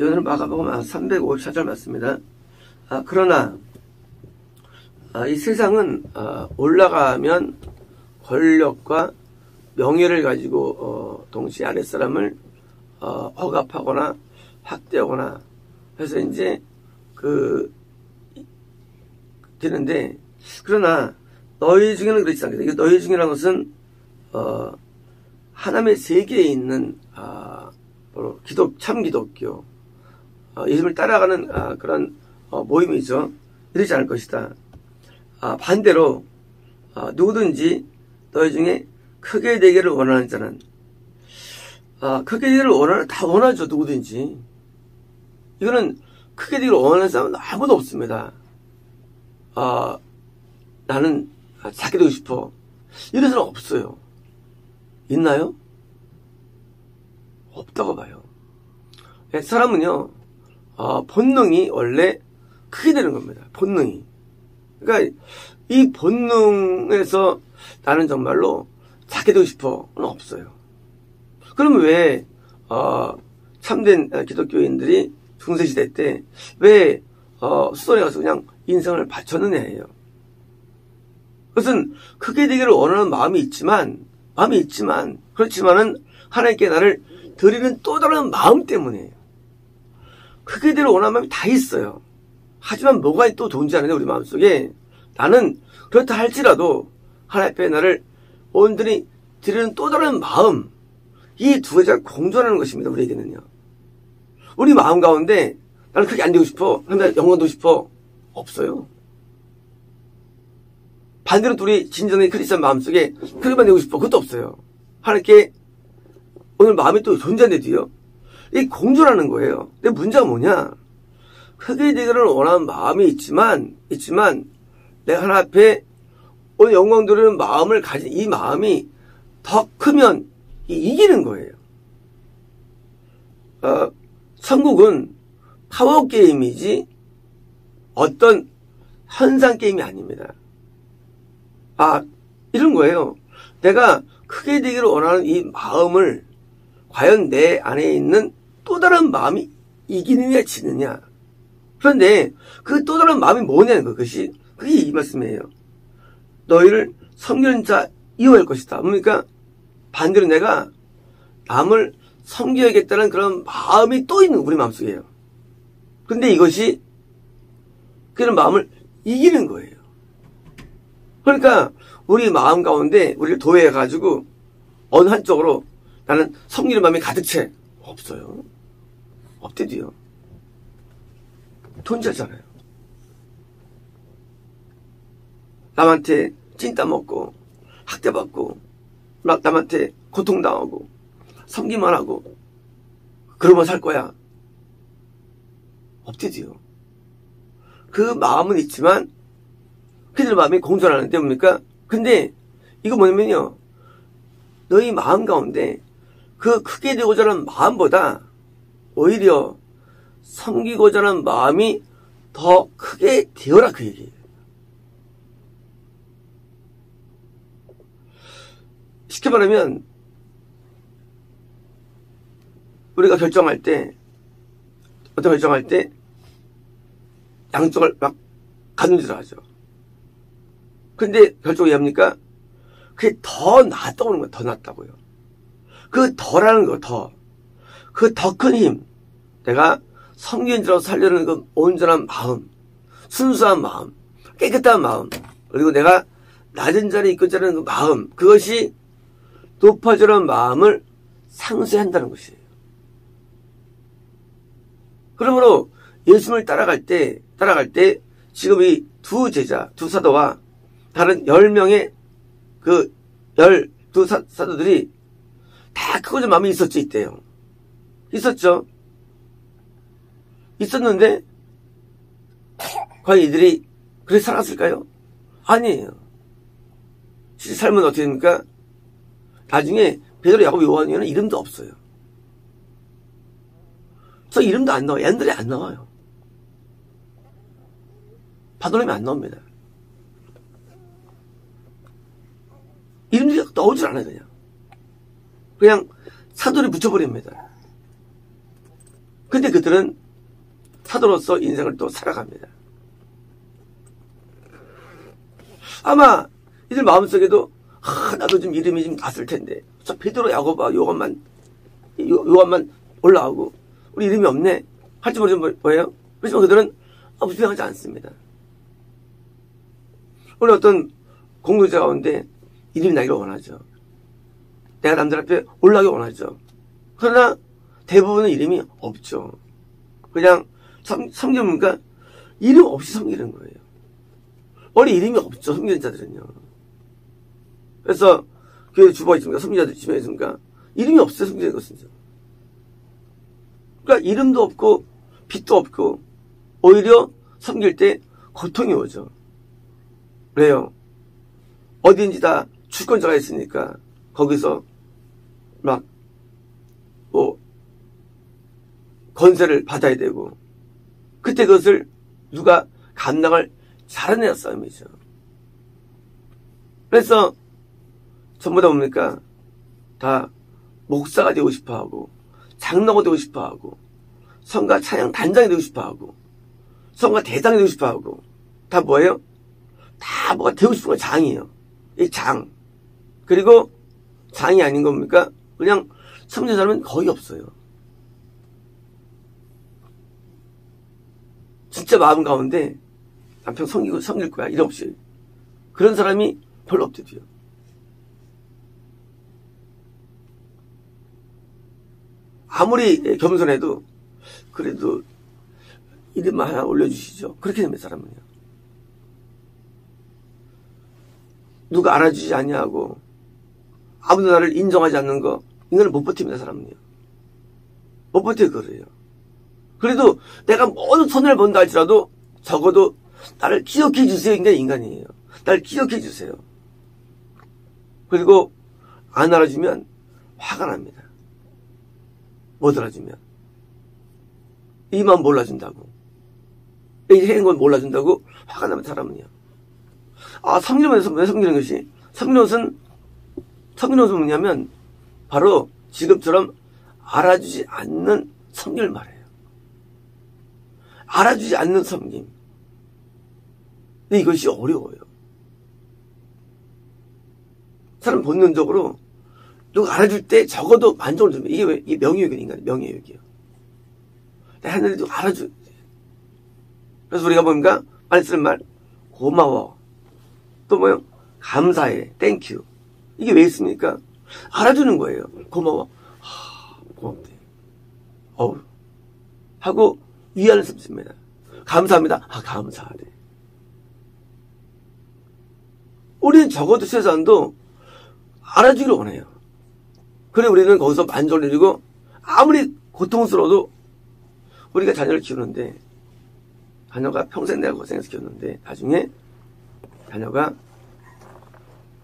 오늘은 마가복음 354절 맞습니다. 그러나 이 세상은 올라가면 권력과 명예를 가지고 동시에 아랫사람을 억압하거나 학대하거나 해서 이제 되는데, 그러나 너희 중에는 그렇지 않겠다. 너희 중이라는 것은 하나님의 세계에 있는 참 기독교, 예수님을 따라가는 그런 모임이죠. 이러지 않을 것이다. 반대로 누구든지 너희 중에 크게 되기를 원하는 자는, 크게 되기를 다 원하죠. 누구든지. 이거는 크게 되기를 원하는 사람은 아무도 없습니다. 나는 작게 되고 싶어, 이런 사람 없어요. 있나요? 없다고 봐요. 사람은요, 본능이 원래 크게 되는 겁니다. 본능이. 그러니까 이 본능에서 나는 정말로 작게 되고 싶어는 없어요. 그럼 왜 참된 기독교인들이 중세시대 때 왜 수도에 가서 그냥 인생을 바쳤느냐예요. 그것은 크게 되기를 원하는 마음이 있지만 그렇지만은 하나님께 나를 드리는 또 다른 마음 때문이에요. 크게 되기를 원하는 마음이 다 있어요. 하지만 뭐가 또 존재하느냐, 우리 마음속에. 나는 그렇다 할지라도 하나님 앞에 나를 온전히 드리는 또 다른 마음, 이 두 가지가 공존하는 것입니다. 우리에게는요. 우리 마음 가운데 나는 크게 안 되고 싶어, 하나님 영광 되고 싶어, 없어요. 반대로 우리 진정의 크리스찬 마음속에 크게만 되고 싶어, 그것도 없어요. 하나님께 오늘 마음이 또 존재한데도요, 이 공존하는 거예요. 근데 문제가 뭐냐? 크게 되기를 원하는 마음이 있지만 내가 하나 앞에 오늘 영광 드리는 마음을 가진 이 마음이 더 크면 이기는 거예요. 천국은 파워 게임이지 어떤 현상 게임이 아닙니다. 이런 거예요. 내가 크게 되기를 원하는 이 마음을 과연 내 안에 있는 또 다른 마음이 이기느냐 지느냐. 그런데 그 또 다른 마음이 뭐냐는 그게 이 말씀이에요. 너희를 섬기는 자 이어할 것이다. 그러니까 반대로 내가 남을 섬겨야겠다는 그런 마음이 또 있는 우리 마음속이에요. 근데 이것이 그런 마음을 이기는 거예요. 그러니까 우리 마음 가운데 우리를 도외해가지고 어느 한쪽으로 나는 섬기는 마음이 가득 채. 없어요. 없대도요. 존재하잖아요. 남한테 찐따 먹고 학대받고 남한테 고통당하고 섬기만 하고 그러면 살 거야. 없대도요. 그 마음은 있지만 그들 마음이 공존하는데 뭡니까? 근데 이거 뭐냐면요, 너희 마음 가운데 그 크게 되고자 하는 마음보다 오히려 섬기고자 하는 마음이 더 크게 되어라, 그 얘기예요. 쉽게 말하면 우리가 결정할 때 양쪽을 막 가늠질을 하죠. 근데 결정이 합니까? 그게 더 낫다고 하는 거예요. 더 낫다고요. 그 더라는 거, 더. 그 더 큰 힘. 내가 섬기인자로 살려는 그 온전한 마음, 순수한 마음, 깨끗한 마음, 그리고 내가 낮은 자리에 있고자 하는 그 마음, 그것이 높아지는 마음을 상쇄한다는 것이에요. 그러므로 예수님을 따라갈 때 지금 이 두 제자, 두 사도와 다른 10명의 그 12 사도들이 다 크고자 마음이 있었죠, 이때요. 있었죠. 있었는데 과연 이들이 그렇게 살았을까요? 아니에요. 실제 삶은 어떻게 됩니까? 나중에 베드로, 야고보, 요한에는 이름도 없어요. 저 이름도 안 나와요. 얘들이 안 나와요. 바돌림이 안 나옵니다. 이름들이 나오질 않아요. 그냥 사돌이 붙여버립니다. 근데 그들은 사도로서 인생을 또 살아갑니다. 아마 이들 마음속에도 나도 좀 이름이 좀 났을 텐데 저 베드로, 야고보, 요한만 올라오고 우리 이름이 없네 할지 모르지만 뭐예요? 그렇지만 그들은 불평하지 않습니다. 우리 어떤 공동체 가운데 이름이 나기를 원하죠. 내가 남들 앞에 올라가기 원하죠. 그러나 대부분은 이름이 없죠. 그냥 섬기니까 이름 없이 섬기는 거예요. 원래 이름이 없죠. 섬기는 자들은요. 그래서 교회 주보가 있습니까? 섬기자들 지명이 있습니까? 이름이 없어요. 섬기는 것은. 그러니까 이름도 없고 빛도 없고 오히려 섬길 때 고통이 오죠. 왜요? 어디든지 다 주권자가 있으니까 거기서 막 건세를 받아야 되고 그때 그것을 누가 감당을 잘해내야 싸움이죠. 그래서 전부 다 뭡니까? 다 목사가 되고 싶어하고 장로가 되고 싶어하고 성가 찬양 단장이 되고 싶어하고 성가 대장이 되고 싶어하고 다 뭐예요? 다 뭐가 되고 싶은 건 장이에요. 이 장. 그리고 장이 아닌 겁니까? 그냥 섬기는 사람은 거의 없어요. 진짜 마음 가운데 남편 섬길 거야. 일 없이. 그런 사람이 별로 없대요. 아무리 겸손해도 그래도 이름만 하나 올려주시죠. 그렇게 됩니다. 사람은요. 누가 알아주지 않냐고 아무도 나를 인정하지 않는 거 이걸 못 버팁니다. 사람은요. 못 버텨요. 그래요. 그래도 내가 모든 손해를 본다 할지라도 적어도 나를 기억해 주세요. 인간이에요. 나를 기억해 주세요. 그리고 안 알아주면 화가 납니다. 못 알아주면. 이만 몰라준다고. 이 행운 몰라준다고 화가 나면 사람은요. 섬기면서 왜 섬기는 것이? 섬기는 것은 뭐냐면 바로 지금처럼 알아주지 않는 섬김을 말해요. 알아주지 않는 섬김. 근데 이것이 어려워요. 사람 본능적으로 누가 알아줄 때 적어도 만족을 줍니다. 이게 명예욕이니까 명예욕이에요. 하늘이 누가 알아줘. 그래서 우리가 뭡니까? 많이 쓰는 말 고마워. 또 뭐요? 감사해. 땡큐. 이게 왜 있습니까? 알아주는 거예요. 고마워. 고맙대. 하고 위안을 씁니다. 감사합니다. 감사하네. 우리는 적어도 최소한도 알아주기를 원해요. 그래 우리는 거기서 만족을 누리고 아무리 고통스러워도 우리가 자녀를 키우는데 자녀가 평생 내가 고생해서 키웠는데 나중에 자녀가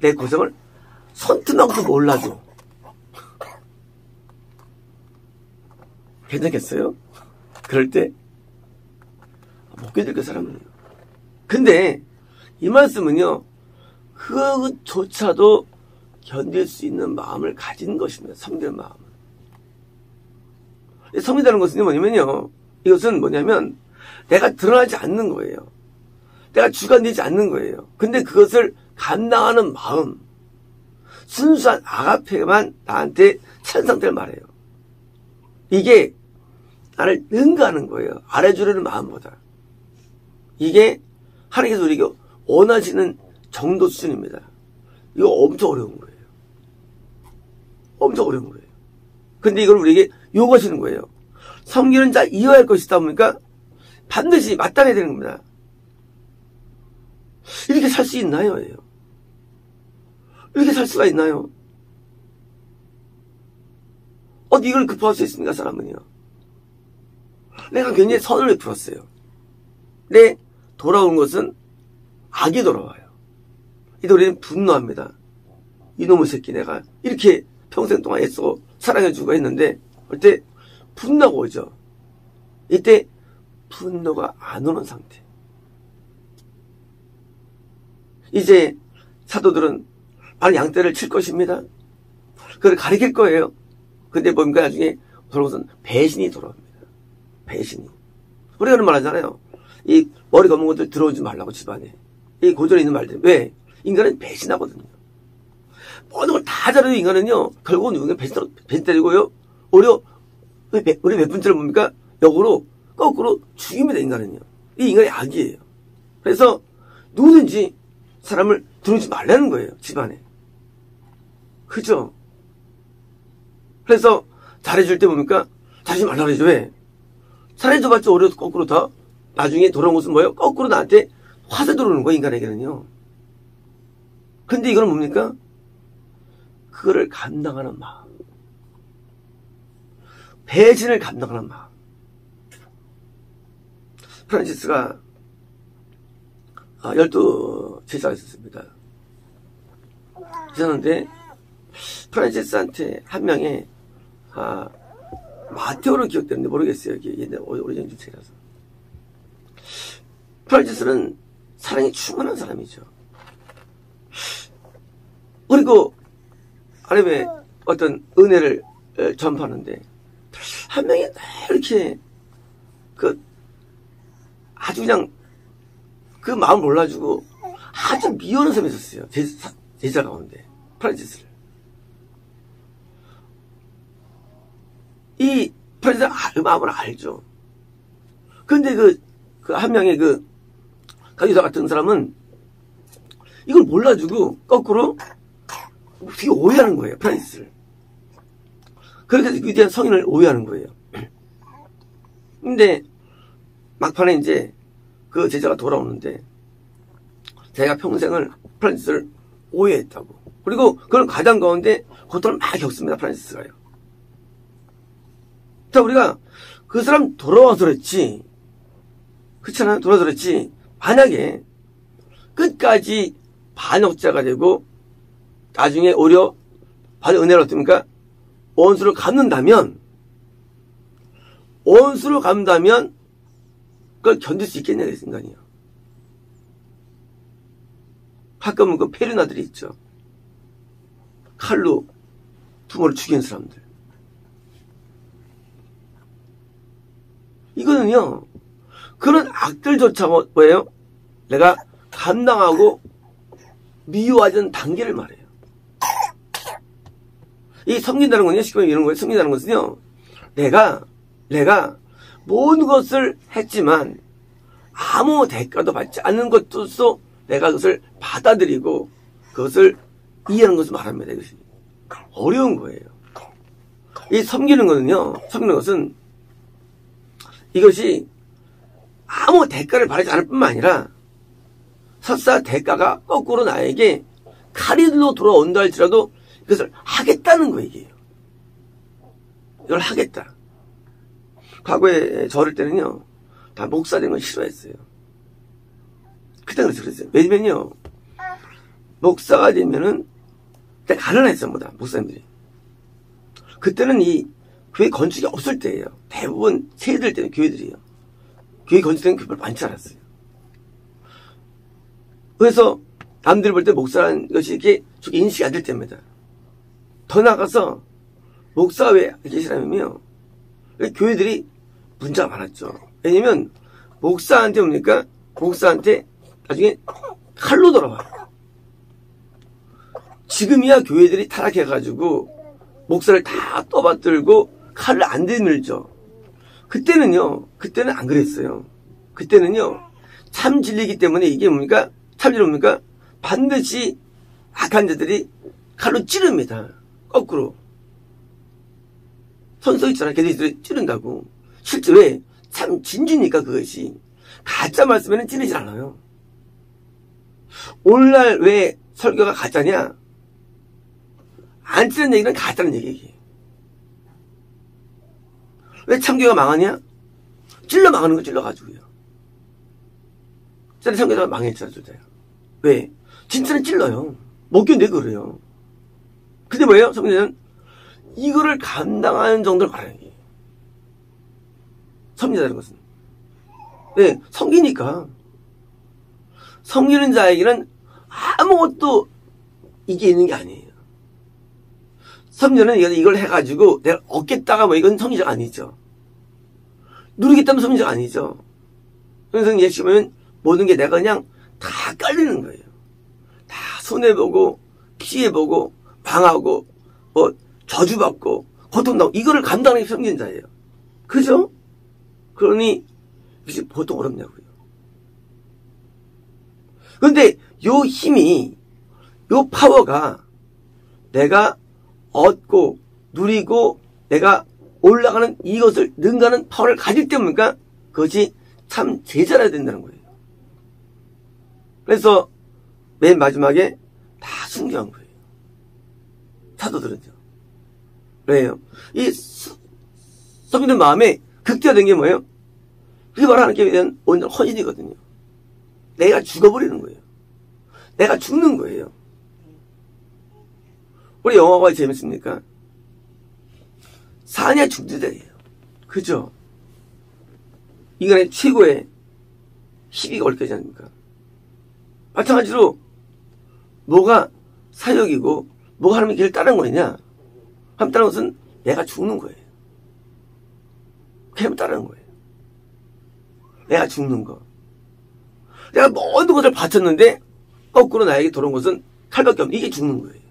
내 고생을 손등하고도 몰라줘. 괜찮겠어요? 그럴 때 못 견딜 그 사람은요. 근데 이 말씀은요. 그조차도 견딜 수 있는 마음을 가진 것입니다. 섬기는 마음을. 섬긴다는 것은 뭐냐면요. 이것은 뭐냐면 내가 드러나지 않는 거예요. 내가 주관되지 않는 거예요. 근데 그것을 감당하는 마음. 순수한 아가페만 나한테 찬성될 말이에요. 이게 나를 능가하는 거예요. 알아주려는 마음보다. 이게 하나님께서 우리에게 원하시는 정도 수준입니다. 이거 엄청 어려운 거예요. 엄청 어려운 거예요. 근데 이걸 우리에게 요구하시는 거예요. 섬기는 자 이어야 할 것이다 보니까 반드시 마땅해야 되는 겁니다. 이렇게 살 수 있나요? 이렇게 살 수가 있나요? 어디 이걸 급할 수 있습니까? 사람은요. 내가 굉장히 선을 베풀었어요. 근데 돌아온 것은 악이 돌아와요. 이때 우리는 분노합니다. 이놈의 새끼 내가 이렇게 평생 동안 애써 사랑해주고 했는데 그때 분노가 오죠. 이때 분노가 안 오는 상태. 이제 사도들은 바로 양떼를 칠 것입니다. 그걸 가리킬 거예요. 근데 뭡니까? 나중에 돌아오선 배신이 돌아옵니다. 배신이. 우리가 그런 말 하잖아요. 이 머리 검은 것들 들어오지 말라고 집안에. 이 고전에 있는 말들. 왜? 인간은 배신하거든요. 모든 걸 다 잘해도 인간은요, 결국은 누군가 배신 때리고요, 오히려, 우리 몇 번째로 뭡니까? 역으로, 거꾸로 죽입니다, 인간은요. 이 인간의 악이에요. 그래서 누구든지 사람을 들어오지 말라는 거예요, 집안에. 그죠? 그래서 잘해줄 때 뭡니까? 잘하지 말라 그러죠. 왜? 잘해줘봤자 오히려 거꾸로 더 나중에 돌아온 것은 뭐예요? 거꾸로 나한테 화세 들어오는 거예요, 인간에게는요. 근데 이거는 뭡니까? 그거를 감당하는 마음. 배신을 감당하는 마음. 프란시스가 12제자가 있었습니다. 있었는데 프란시스한테 한 명의 마테오로 기억되는데 모르겠어요. 이게 옛날 오래전 주책이라서. 프란시스는 사랑이 충만한 사람이죠. 그리고 하나님의 어떤 은혜를 전파하는데 한 명이 이렇게 아주 그냥 그 마음 몰라주고 아주 미워하는 사람이 있었어요. 제자 가운데 프란시스를. 이 프란시스가 그 마음을 알죠. 근데 그 한 명의 가이사 같은 사람은 이걸 몰라주고 거꾸로 되게 오해하는 거예요, 프란시스를. 그렇게 해서 위대한 성인을 오해하는 거예요. 근데 막판에 이제 그 제자가 돌아오는데 자기가 평생을 프란시스를 오해했다고. 그리고 그런 과정 가운데 고통을 많이 겪습니다, 프란시스가요. 자, 우리가 그 사람 돌아와서 그렇지, 그렇잖아요? 돌아와서 그렇지, 만약에 끝까지 반역자가 되고 나중에 오히려 받은 은혜를 어떻습니까? 원수를 갚는다면 그걸 견딜 수 있겠냐, 그 인간이요. 가끔은 그 페르나들이 있죠. 칼로 부모를 죽이는 사람들. 이거는요, 그런 악들조차 뭐예요? 내가 감당하고 미워하는 단계를 말해요. 이 섬긴다는 건요, 쉽게 말하면 이런 거예요. 섬긴다는 것은요, 내가 모든 것을 했지만 아무 대가도 받지 않는 것으로서 내가 그것을 받아들이고 그것을 이해하는 것을 말합니다. 이것이 어려운 거예요. 이 섬기는 것은 이것이 아무 대가를 바라지 않을 뿐만 아니라 설사 대가가 거꾸로 나에게 칼이로 돌아온다 할지라도 이것을 하겠다는 거예요, 이게요. 이걸 하겠다. 과거에 저 어릴 때는요, 다 목사 된 건 싫어했어요. 그때 그랬어요. 왜냐면요, 목사가 되면은, 그때 가난했어, 목사님들이. 그때는 이 교회 건축이 없을 때예요. 대부분 세대들 때는 교회들이에요. 교회 건축되는 교회가 많지 않았어요. 그래서 남들이 볼 때 목사라는 것이 이렇게 인식이 안 될 때입니다. 더 나아가서 목사가 왜 계시냐면요, 교회들이 문제가 많았죠. 왜냐면 목사한테 뭡니까? 목사한테 나중에 칼로 돌아와요. 지금이야 교회들이 타락해가지고 목사를 다 떠받들고 칼을 안 들밀죠. 그때는 안 그랬어요. 그때는요, 참 진리이기 때문에 이게 뭡니까? 참 진리 뭡니까? 반드시 악한 자들이 칼로 찌릅니다. 거꾸로. 선서 있잖아요. 걔들이 찌른다고. 실제 왜? 참 진주니까 그것이. 가짜 말씀에는 찌르질 않아요. 오늘날 왜 설교가 가짜냐? 안 찌르는 얘기는 가짜는 얘기예요. 왜 참교가 망하냐? 찔러 망하는 거 찔러가지고요. 진짜 참교가 망했잖아요, 진짜요. 왜? 진짜는 찔러요. 못 견뎌 그래요. 근데 뭐예요? 성경에는 이거를 감당하는 정도를 말하는 거예요. 섬기자는 것은. 네, 섬기니까. 섬기는 자에게는 아무것도 이게 있는 게 아니에요. 섬기자는 이걸 해가지고 내가 얻겠다가 이건 섬기자가 아니죠. 누리겠다면 성리자가 아니죠. 그래서 예시보면 모든 게 내가 그냥 다 깔리는 거예요. 다 손해보고, 피해보고, 망하고, 저주받고, 고통당하고, 이거를 감당하는 게 섬기는 자예요. 그죠? 그러니, 이게 보통 어렵냐고요. 그런데, 요 힘이, 요 파워가 내가 얻고, 누리고, 내가 올라가는 이것을 능가하는 파워를 가질 때입니까? 그것이 참 제자라야 된다는 거예요. 그래서 맨 마지막에 다 순교한 거예요. 사도들은요. 왜요? 이 섬기는 마음에 극대화된 게 뭐예요? 그게 바로 하나님께 대한 온전 헌신이거든요. 내가 죽어버리는 거예요. 내가 죽는 거예요. 우리 영화가 재밌습니까? 사냐 죽느냐예요. 그죠? 인간의 최고의 희비가 올 때지 아닙니까? 마찬가지로 뭐가 사역이고 뭐가 하나님의 길을 따르는 거냐? 하나님 따르는 것은 내가 죽는 거예요. 그냥 따르는 거예요. 내가 죽는 거. 내가 모든 것을 바쳤는데 거꾸로 나에게 돌아온 것은 칼밖에 없는 이게 죽는 거예요.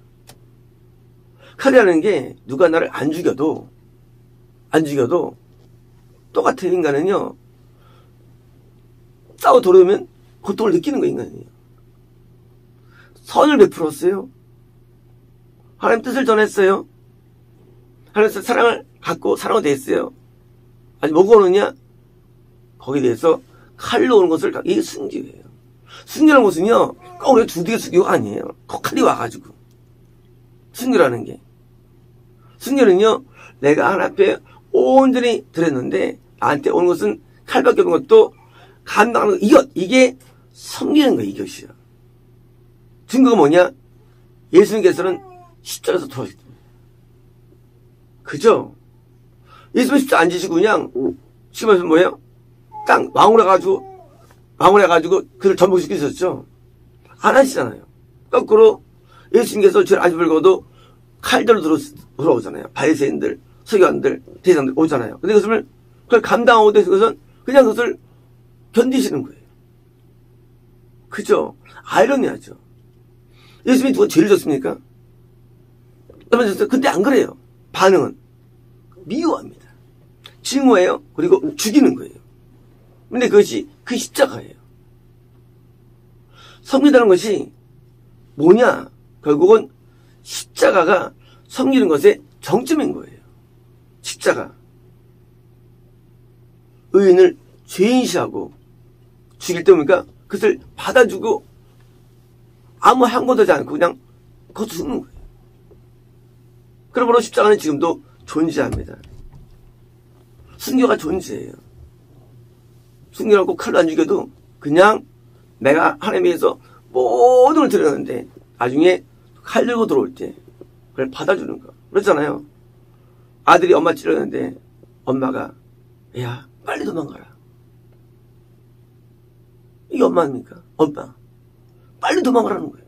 칼이라는 게 누가 나를 안 죽여도 똑같은 인간은요. 싸워 돌아오면 고통을 느끼는 거 인간이에요. 선을 베풀었어요. 하나님 뜻을 전했어요. 하나님께서 사랑을 갖고 사랑을 대했어요. 아니 뭐가 오느냐? 거기에 대해서 칼로 오는 것을 이게 순교예요. 순교라는 것은요. 꼭 우리가 두둑이 순교가 아니에요. 꼭 칼이 와가지고. 순교라는 게. 순교는요. 내가 하나님 앞에 온전히 드렸는데 나한테 오는 것은 칼밖에 없는 것도 감당하는 거. 이게 섬기는 거예요. 이것이요. 증거가 뭐냐? 예수님께서는 십자가에서 돌아오셨습니다. 그죠? 예수님 십자가 안 지시고 그냥 지금에서 뭐예요? 땅 왕울해가지고 그를 전복시키셨죠? 안 하시잖아요. 거꾸로 예수님께서 죄를 안 벌고도 칼들로 들어오잖아요. 바리새인들, 서기관들, 대장들 오잖아요. 근데 그걸 감당하고 되신 것은 그냥 그것을 견디시는 거예요. 그죠? 아이러니하죠. 예수님이 누가 죄를 졌습니까? 근데 안 그래요. 반응은 미워합니다. 증오해요. 그리고 죽이는 거예요. 근데 그것이 그 십자가예요. 섬기다는 것이 뭐냐? 결국은 십자가가 섬기는 것의 정점인 거예요. 십자가. 의인을 죄인시하고 죽일 때 뭡니까? 그것을 받아주고 아무 한것도 하지 않고 그냥 그것도 죽는 거예요. 그러므로 십자가는 지금도 존재합니다. 순교가 존재해요. 순교를 꼭 칼로 안 죽여도 그냥 내가 하나님에 의해서 모든 걸 드렸는데 나중에 칼 들고 들어올 때 그걸 받아주는 거. 그렇잖아요. 아들이 엄마 찌르는데 엄마가 야 빨리 도망가라. 이게 엄마입니까? 엄마. 빨리 도망가라는 거예요.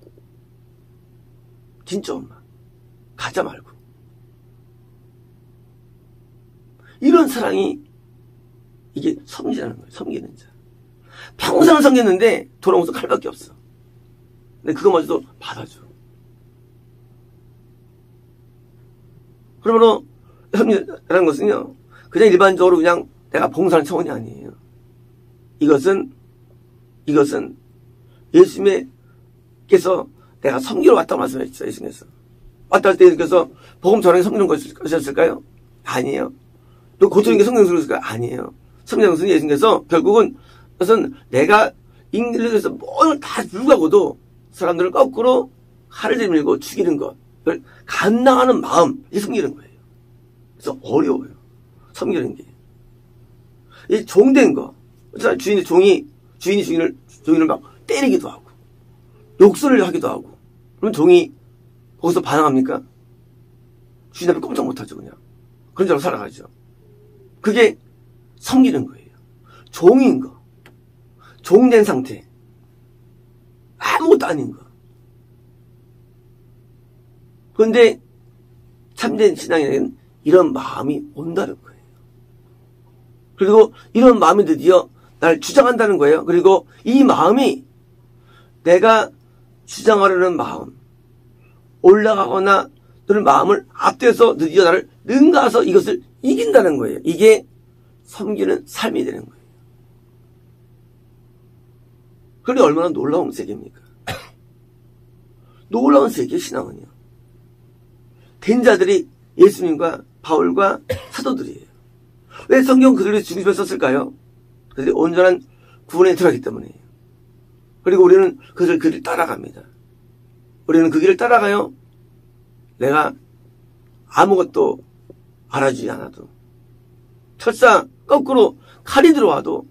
진짜 엄마. 가자 말고. 이런 사랑이 이게 섬기자는 거예요. 섬기는 자. 평생을 섬겼는데 돌아오면서 칼밖에 없어. 근데 그거마저도 받아줘. 그러므로 섬기라는 것은요. 그냥 일반적으로 그냥 내가 봉사하는 차원이 아니에요. 이것은 예수님께서 내가 섬기러 왔다고 말씀하셨죠. 예수님께서. 왔다 할 때 예수님께서 복음 전하게 섬기는 것이었을까요? 아니에요. 또 고통인 게 성경에서 그랬을까요? 아니에요. 섬기는 것은 예수님께서 결국은 그것은 내가 인간을 위해서 모든 다 불구하고도 사람들을 거꾸로 칼을 들밀고 죽이는 것을 감당하는 마음, 이 섬기는 거예요. 그래서 어려워요. 섬기는 게. 이 종된 거. 주인이 종이를 막 때리기도 하고, 욕설을 하기도 하고, 그럼 종이 거기서 반항합니까? 주인 앞에 꼼짝 못하죠, 그냥. 그런 줄 알고 살아가죠. 그게 섬기는 거예요. 종인 거. 종된 상태. 아무것도 아닌 거. 그런데 참된 신앙에는 이런 마음이 온다는 거예요. 그리고 이런 마음이 드디어 나를 주장한다는 거예요. 그리고 이 마음이 내가 주장하려는 마음, 올라가거나 또는 마음을 앞대서 드디어 나를 능가해서 이것을 이긴다는 거예요. 이게 섬기는 삶이 되는 거예요. 그런데 얼마나 놀라운 세계입니까? 놀라운 세계 신앙은요. 된 자들이 예수님과 바울과 사도들이에요. 왜 성경 그들이 중심에 썼을까요? 그들이 온전한 구원에 들어가기 때문이에요. 그리고 우리는 그들 길을 따라갑니다. 우리는 그 길을 따라가요. 내가 아무것도 알아주지 않아도 설사 거꾸로 칼이 들어와도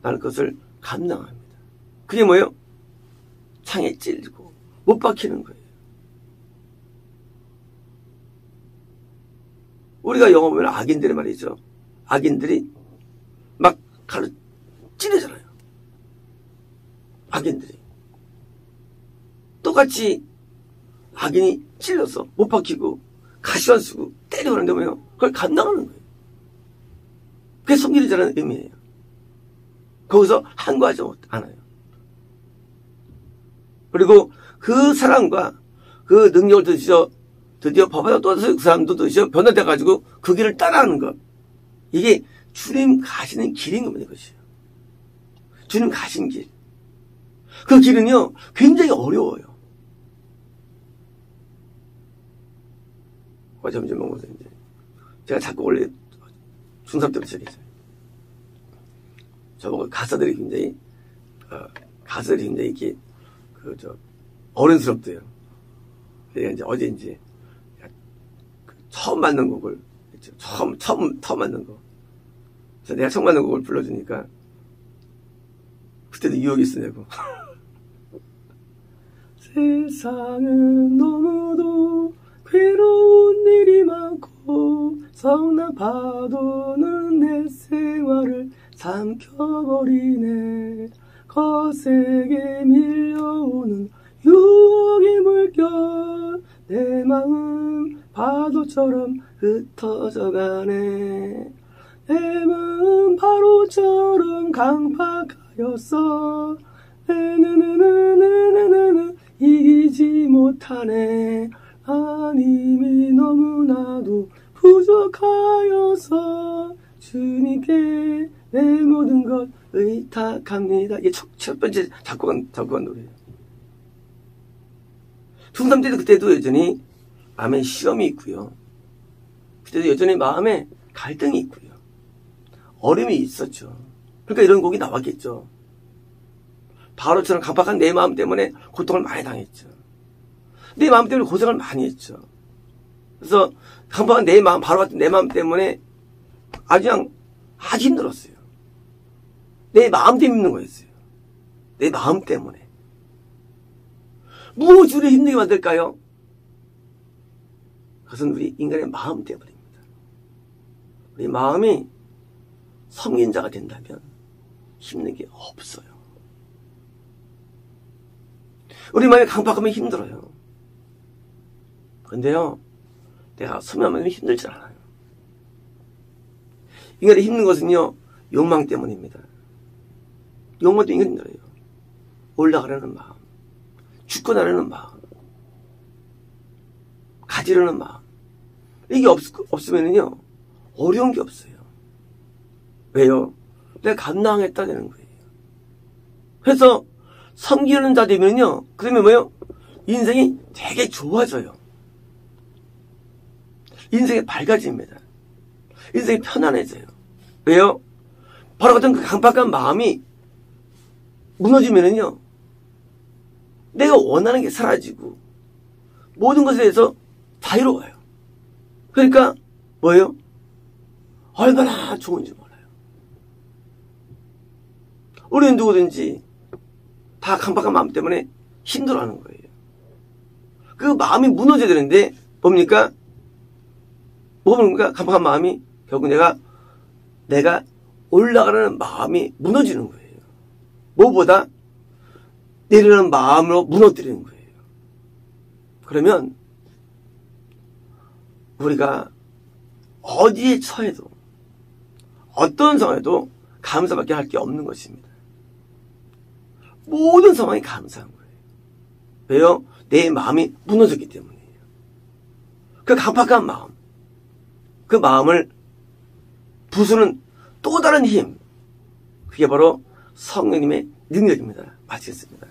나는 그것을 감당합니다. 그게 뭐예요? 창에 찔리고 못 박히는 거예요. 우리가 영화 보면 악인들이 말이죠. 악인들이 막 칼로 찌르잖아요. 악인들이. 똑같이 악인이 찔러서 못 박히고 가시관 쓰고 때리고 하는데 뭐예요? 그걸 감당하는 거예요. 그게 섬기자라는 의미예요. 거기서 항거하지 않아요. 그리고 그 사랑과 그 능력을 드디어 법에다 또 그 사람도 드디어 변화돼가지고 그 길을 따라하는 것. 이게 주님 가시는 길인 겁니다. 이것이요. 주님 가신 길. 그 길은요 굉장히 어려워요. 점점 먹어서 이제 제가 자꾸 원래 중3 때부터 시작했어요. 저보고 가사들이 굉장히 이렇게 어른스럽대요. 내가 이제 어제 이제 처음 만난 곡을 처음 만난 거. 그래서 내가 처음 만난 곡을 불러주니까 그때도 유혹이 있으냐고. 세상은 너무도 괴로운 일이 많고 성난 파도는 내 생활을 삼켜버리네. 거세게 밀려오는 유혹의 물결 내 마음 파도처럼 흩어져가네. 내 마음 바로처럼 강팍하였어. 네네네네네네네 이기지 못하네. 하나님이 너무나도 부족하여서 주님께 내 모든 것 의탁합니다. 이게 첫 번째 작곡한 노래예요. 중3 때도 그때도 여전히 마음에 시험이 있고요. 그때도 여전히 마음에 갈등이 있고요. 어려움이 있었죠. 그러니까 이런 곡이 나왔겠죠. 바로처럼 강팍한 내 마음 때문에 고통을 많이 당했죠. 내 마음 때문에 고생을 많이 했죠. 그래서 강팍한 내 마음, 바로 같은 내 마음 때문에 아주 힘들었어요. 내 마음 때문에 힘든 거였어요. 내 마음 때문에. 무엇이 우리를 힘들게 만들까요? 그것은 우리 인간의 마음 때문입니다. 우리 마음이 섬긴 자가 된다면 힘든 게 없어요. 우리 마음이 강팍하면 힘들어요. 근데요, 내가 섬유하면 힘들지 않아요. 인간이 힘든 것은요, 욕망 때문입니다. 욕망 때문에 인간이 힘들어요. 올라가려는 마음, 죽고나려는 마음, 가지려는 마음. 이게 없으면요, 어려운 게 없어요. 왜요? 내가 감당하겠다는 거예요. 그래서 섬기는 자 되면요, 그러면 뭐예요? 인생이 되게 좋아져요. 인생이 밝아집니다. 인생이 편안해져요. 왜요? 바로 같은 그 강팍한 마음이 무너지면은요, 내가 원하는 게 사라지고 모든 것에 대해서 자유로워요. 그러니까 뭐예요? 얼마나 좋은지 몰라요. 우리는 누구든지 다 강팍한 마음 때문에 힘들어하는 거예요. 그 마음이 무너져야 되는데 뭡니까? 강팍한 마음이 결국 내가 올라가려는 마음이 무너지는 거예요. 무엇보다 내리는 마음으로 무너뜨리는 거예요. 그러면 우리가 어디에 처해도 어떤 상황에도 감사밖에 할 게 없는 것입니다. 모든 상황이 감사한 거예요. 왜요? 내 마음이 무너졌기 때문이에요. 그 강팍한 마음, 그 마음을 부수는 또 다른 힘, 그게 바로 성령님의 능력입니다. 마치겠습니다.